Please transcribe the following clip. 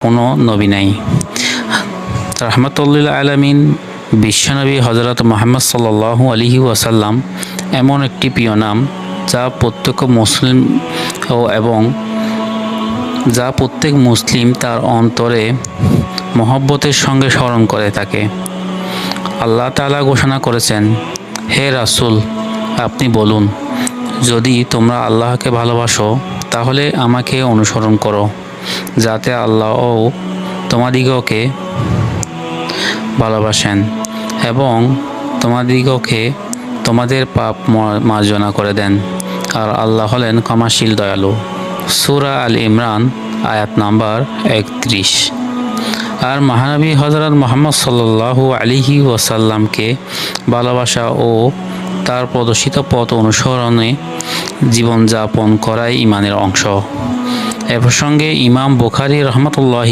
কোনো নবী নাই। রাহমাতুল্লিল আলামিন বিশ্বনবী হযরত মুহাম্মদ সাল্লাল্লাহু আলাইহি ওয়াসাল্লাম এমন একটি প্রিয় নাম যা প্রত্যেক মুসলিম তার অন্তরে মহব্বতের সঙ্গে স্মরণ করে থাকে। আল্লাহ তাআলা ঘোষণা করেছেন, হে রাসূল, আপনি বলুন, যদি তোমরা আল্লাহকে ভালোবাসো তাহলে আমাকে অনুসরণ করো, যাতে আল্লাহও তোমাদিগকে ভালোবাসেন এবং তোমাদিগকে তোমাদের পাপ মার্জনা করে দেন। আর আল্লাহ হলেন ক্ষমাশীল দয়ালু। সূরা আল ইমরান আয়াত নাম্বার 31। আর মহানবী হযরত মুহাম্মদ সাল্লাল্লাহু আলাইহি ওয়াসাল্লামকে ভালোবাসা ও তার প্রদর্শিত পথ অনুসরণে জীবনযাপন করাই ঈমানের অংশ। এ প্রসঙ্গে ইমাম বুখারী রাহমাতুল্লাহি